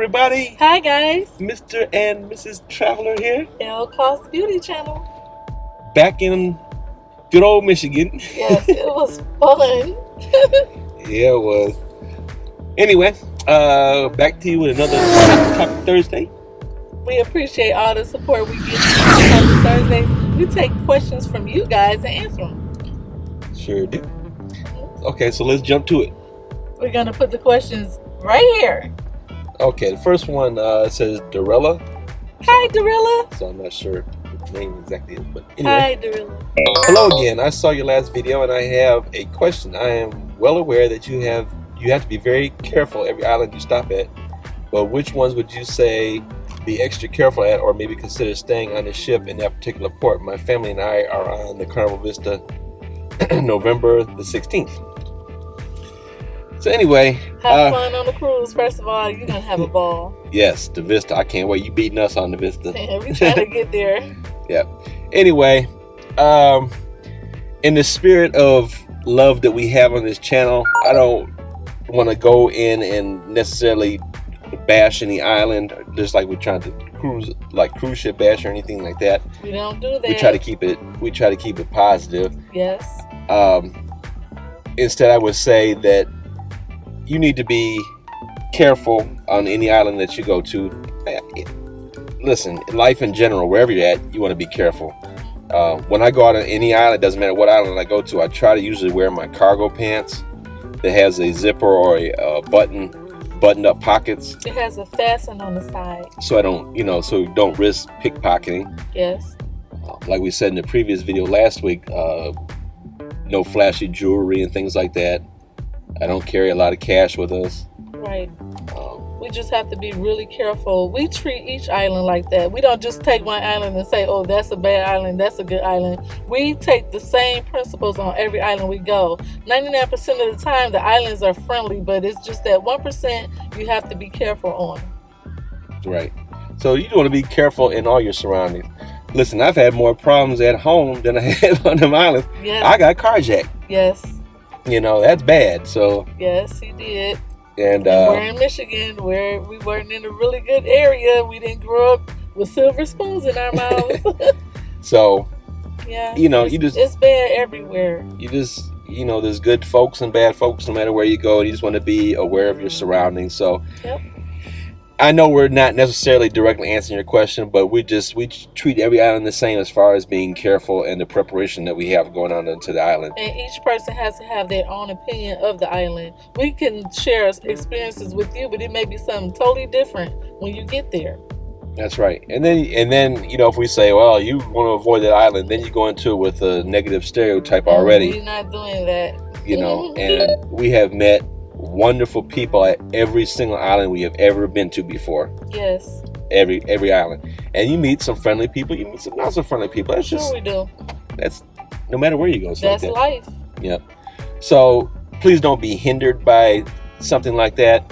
everybody. Hi guys. Mr. and Mrs. Traveler here. L Cost Beauty Channel. Back in good old Michigan. Yes, it was fun. Yeah, it was. Anyway, back to you with another Topic Thursday. We appreciate all the support we get on Thursdays. We take questions from you guys and answer them. Sure do. Okay, so let's jump to it. We're going to put the questions right here. Okay, the first one says Dorella. Hi, Dorella. So I'm not sure what the name exactly is, but anyway. Hi, Dorella. Hello again. I saw your last video and I have a question. I am well aware that you have to be very careful every island you stop at, but which ones would you say be extra careful at, or maybe consider staying on the ship in that particular port? My family and I are on the Carnival Vista November the 16th. So anyway, have fun on the cruise. First of all, you're gonna have a ball. Yes, the Vista. I can't wait. You beating us on the Vista. We trying to get there. Yeah. Anyway, in the spirit of love that we have on this channel, I don't want to go in and necessarily bash any island, just like we're trying to cruise ship bash or anything like that. We don't do that. We try to keep it positive. Yes. Instead, I would say that you need to be careful on any island that you go to. Listen, life in general, wherever you're at, you want to be careful. When I go out on any island, doesn't matter what island I go to, I try to usually wear my cargo pants that has a zipper or a buttoned up pockets. It has a fasten on the side. So I don't, so don't risk pickpocketing. Yes. Like we said in the previous video last week, no flashy jewelry and things like that. I don't carry a lot of cash with us. Right. We just have to be really careful. We treat each island like that. We don't just take one island and say, oh, that's a bad island, that's a good island. We take the same principles on every island we go. 99% of the time, the islands are friendly, but it's just that 1% you have to be careful on. Right. So you want to be careful in all your surroundings. Listen, I've had more problems at home than I have on them islands. Yes. I got carjacked. Yes. That's bad. So yes, he did. And we're in Michigan, where we weren't in a really good area. We didn't grow up with silver spoons in our mouths. So yeah, it's bad everywhere. There's good folks and bad folks no matter where you go. You just want to be aware of your surroundings. So yep. I know we're not necessarily directly answering your question, but we treat every island the same as far as being careful and the preparation that we have going on into the island. And each person has to have their own opinion of the island. We can share experiences with you, but it may be something totally different when you get there. That's right. And then if we say, well, you want to avoid that island, then you go into it with a negative stereotype already. We're not doing that. And we have met wonderful people at every single island we have ever been to before. Yes. Every island. And you meet some friendly people, you meet some not so friendly people. That's just, sure we do. That's no matter where you go. That's like that. Life. Yep. So please don't be hindered by something like that.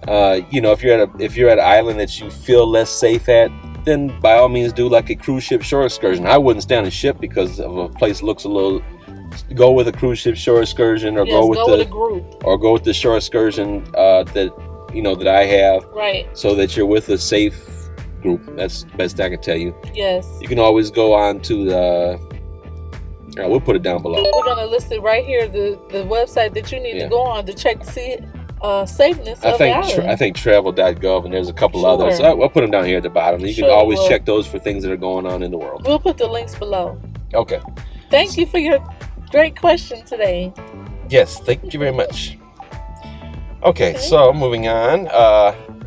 If you're at an island that you feel less safe at, then by all means do like a cruise ship shore excursion. I wouldn't stay on a ship because of a place looks a little. Go with a cruise ship shore excursion, or go with a group, or go with the shore excursion that I have. Right. So that you're with a safe group. That's the best I can tell you. Yes. You can always go on to the. We'll put it down below. We're gonna list it right here. The website that you need to go on to check to see safeness of the island. I think travel.gov, and there's a couple others. I'll put them down here at the bottom. You can always check those for things that are going on in the world. We'll put the links below. Okay. Thank you for your great question today. Yes, thank you very much. Okay, so moving on.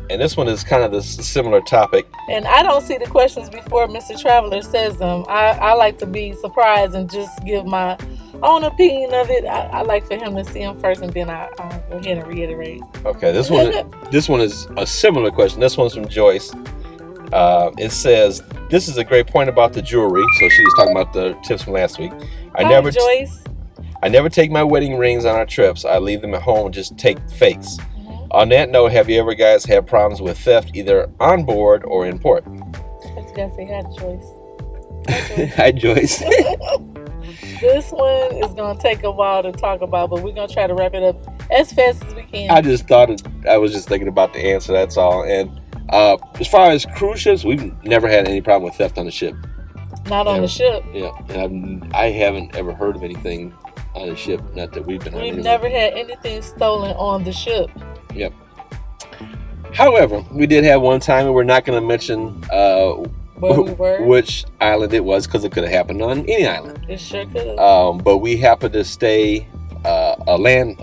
And this one is kind of the similar topic. And I don't see the questions before Mr. Traveler says them. I like to be surprised and just give my own opinion of it. I like for him to see them first, and then I'll go ahead and reiterate. Okay, this one is a similar question. This one's from Joyce. It says, this is a great point about the jewelry. So she was talking about the tips from last week. Joyce. I never take my wedding rings on our trips. I leave them at home and just take fakes. On that note, have you ever guys had problems with theft either on board or in port? I was going to say hi, Joyce. Hi, Joyce. This one is going to take a while to talk about, but we're going to try to wrap it up as fast as we can. I was just thinking about the answer, that's all. And As far as cruise ships, we've never had any problem with theft on the ship. Not on the ship. Yeah, and I haven't ever heard of anything on the ship. Not that we've been on. We've never had anything stolen on the ship. Yep. However, we did have one time, and we're not going to mention Where we were. which island it was, because it could have happened on any island. It sure could have. But we happened to stay a land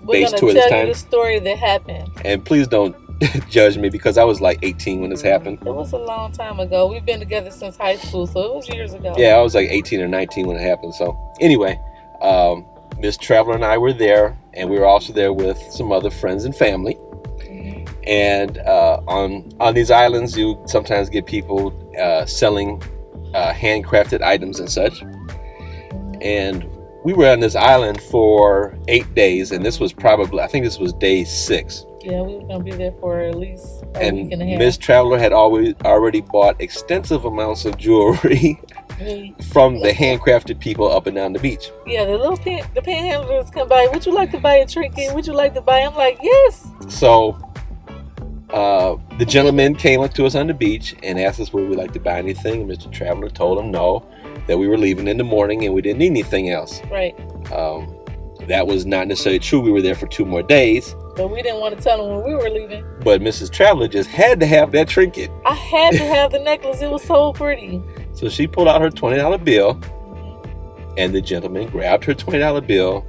base tour this time. We're going to tell you the story that happened. And please don't judge me, because I was like 18 when this happened. It was a long time ago. We've been together since high school, so it was years ago. Yeah, I was like 18 or 19 when it happened. So anyway, Miss Traveler and I were there, and we were also there with some other friends and family. And on these islands, you sometimes get people selling handcrafted items and such. And we were on this island for 8 days, and this was probably, I think this was day 6. Yeah, we were going to be there for at least a week and a half. Miss Traveler had already bought extensive amounts of jewelry from the handcrafted people up and down the beach. Yeah, the panhandlers come by. Would you like to buy a trinket? Would you like to buy? I'm like, yes. So the gentleman came up to us on the beach and asked us would we like to buy anything. And Mr. Traveler told him no, that we were leaving in the morning and we didn't need anything else. Right. That was not necessarily true. We were there for 2 more days. But we didn't want to tell him when we were leaving. But Mrs. Traveler just had to have that trinket. I had to have the necklace. It was so pretty. So she pulled out her $20 bill, and the gentleman grabbed her $20 bill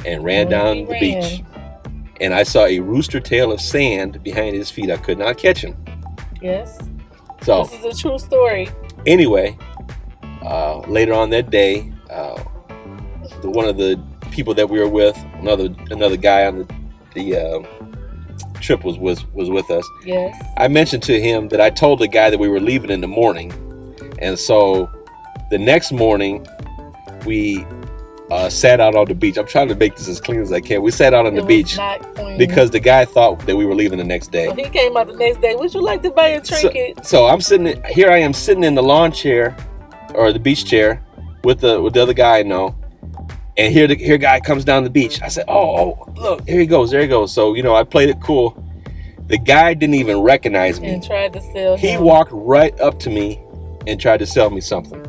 and ran down the beach. And I saw a rooster tail of sand behind his feet. I could not catch him. Yes. So this is a true story. Anyway, later on that day, one of the people that we were with, another guy on the trip was with us. Yes. I mentioned to him that I told the guy that we were leaving in the morning, and so the next morning we sat out on the beach. I'm trying to make this as clean as I can. We sat out on the beach because the guy thought that we were leaving the next day. So he came out the next day. Would you like to buy a trinket? So I'm sitting here. I am sitting in the lawn chair or the beach chair with the other guy I know. And here guy comes down the beach. I said, oh, look, here he goes, there he goes. So, I played it cool. The guy didn't even recognize me. And tried to sell him. He walked right up to me and tried to sell me something.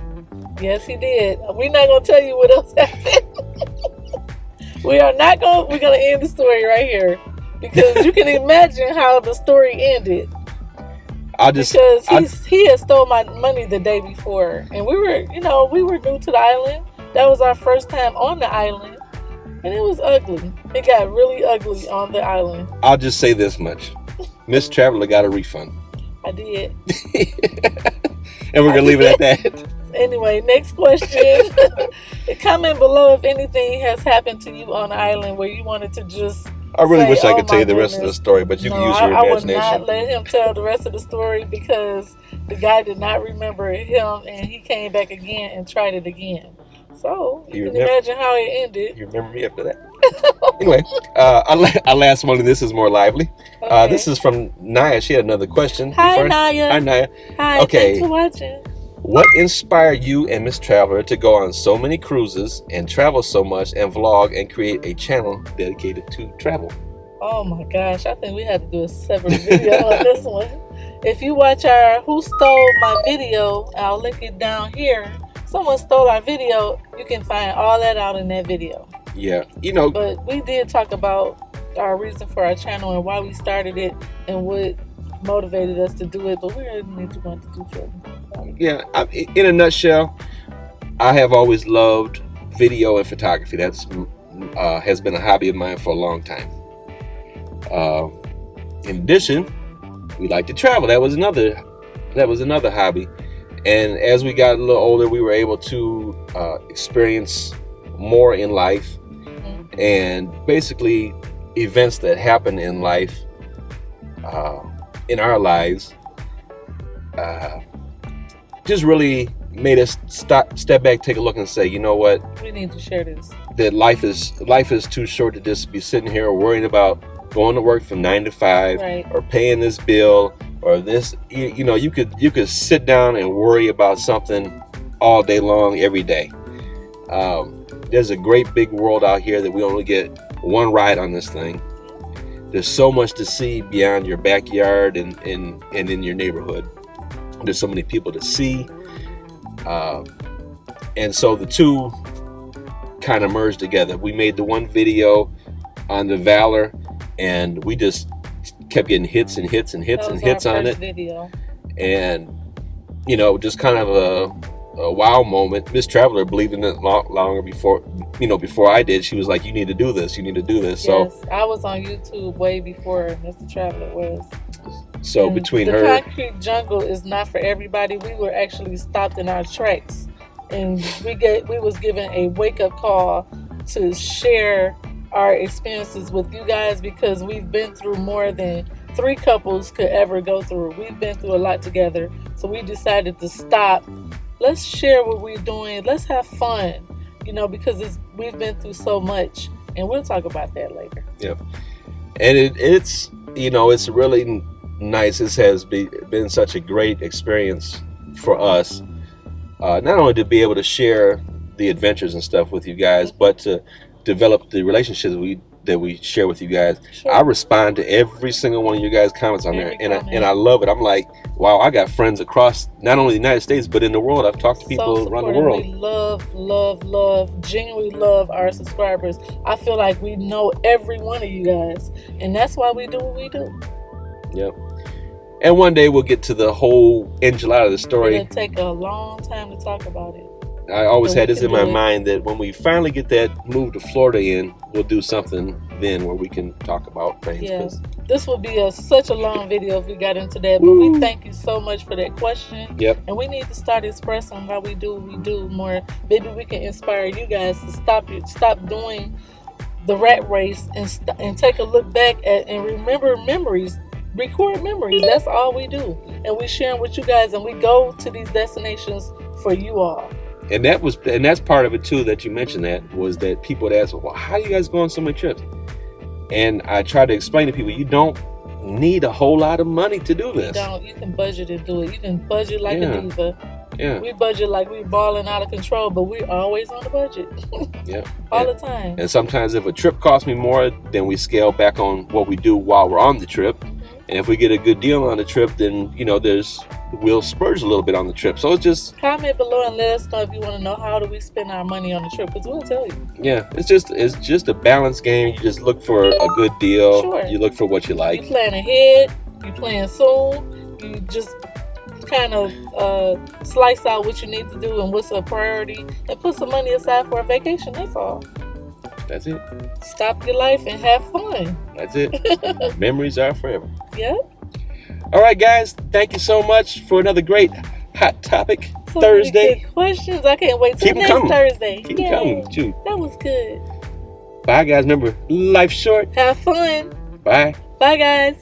Yes, he did. We're not going to tell you what else happened. We're going to end the story right here. Because you can imagine how the story ended. He had stole my money the day before. And we were new to the island. That was our first time on the island, and it was ugly. It got really ugly on the island. I'll just say this much. Miss Traveler got a refund. I did. And we're going to leave it at that. Anyway, next question. Comment below if anything has happened to you on the island where you wanted to just I really wish I could tell you the rest of the story, but you can use your imagination. I would not let him tell the rest of the story because the guy did not remember him, and he came back again and tried it again. So, you can imagine how it ended. You remember me after that? Anyway, our last one, and this is more lively. Okay. This is from Naya. She had another question. Hi, Naya. Hi, Naya. Hi, okay. Thanks for watching. What inspired you and Miss Traveler to go on so many cruises and travel so much and vlog and create a channel dedicated to travel? Oh my gosh, I think we had to do a separate video on this one. If you watch our Who Stole My Video, I'll link it down here. Someone stole our video. You can find all that out in that video. Yeah, But we did talk about our reason for our channel and why we started it and what motivated us to do it. But we really need to go into detail. Yeah, in a nutshell, I have always loved video and photography. That's has been a hobby of mine for a long time. In addition, we like to travel. That was another hobby. And as we got a little older, we were able to experience more in life, and basically events that happen in life, in our lives, just really made us step back, take a look, and say, you know what? We need to share this. That life is too short to just be sitting here worrying about going to work from 9 to 5, right, or paying this bill or this. You could sit down and worry about something all day long, every day. There's a great big world out here that we only get one ride on this thing. there's so much to see beyond your backyard and in your neighborhood. There's so many people to see, and so the two kind of merged together. We made the one video on the Valor, and we just kept getting hits and hits and hits and hits on it. Video. And just kind of a wow moment. Miss Traveler believed in it longer before I did. She was like, "You need to do this. You need to do this." Yes, so I was on YouTube way before Mr. Traveler was. So and between the her, concrete jungle is not for everybody. We were actually stopped in our tracks, and we was given a wake up call to share our experiences with you guys, because we've been through more than 3 couples could ever go through. We've been through a lot together, so we decided to stop. Let's share what we're doing. Let's have fun, because we've been through so much, and we'll talk about that later. Yeah, and it's it's really nice. This has been such a great experience for us, not only to be able to share the adventures and stuff with you guys, but to develop the relationships that we share with you guys. Sure. I respond to every single one of you guys' comments on there, and I love it. I'm like, wow, I got friends across not only the United States but in the world. I've talked to people around the world. We love, genuinely love our subscribers. I feel like we know every one of you guys, and that's why we do what we do. Yep. And one day we'll get to the whole enchilada of the story. It'll take a long time to talk about it. I always had this in my mind that when we finally get that move to Florida in, we'll do something then where we can talk about things. Yeah. This would be such a long video if we got into that. But we thank you so much for that question. Yep. And we need to start expressing why we do what we do more. Maybe we can inspire you guys to stop doing the rat race and take a look back at and remember memories. Record memories. That's all we do. And we share them with you guys, and we go to these destinations for you all. And that's part of it too, that you mentioned, that was that people would ask, well, how do you guys go on so many trips? And I try to explain to people, you don't need a whole lot of money to do this. You don't. You can budget and do it. You can budget like a diva. Yeah. We budget like we're balling out of control, but we're always on the budget. Yeah. All the time. And sometimes if a trip costs me more, then we scale back on what we do while we're on the trip. And if we get a good deal on the trip, then we'll splurge a little bit on the trip. So it's just comment below and let us know if you want to know how do we spend our money on the trip, because we'll tell you. Yeah, it's just a balance game. You just look for a good deal. Sure. You look for what you like. You plan ahead. You plan soon. You just kind of slice out what you need to do and what's a priority, and put some money aside for a vacation. That's all. That's it. Stop your life and have fun. That's it. Memories are forever. Yep. All right, guys. Thank you so much for another great Hot Topic so Thursday. Many good questions. I can't wait till next Thursday. Keep them coming. Shoot. That was good. Bye, guys. Remember, life's short. Have fun. Bye. Bye, guys.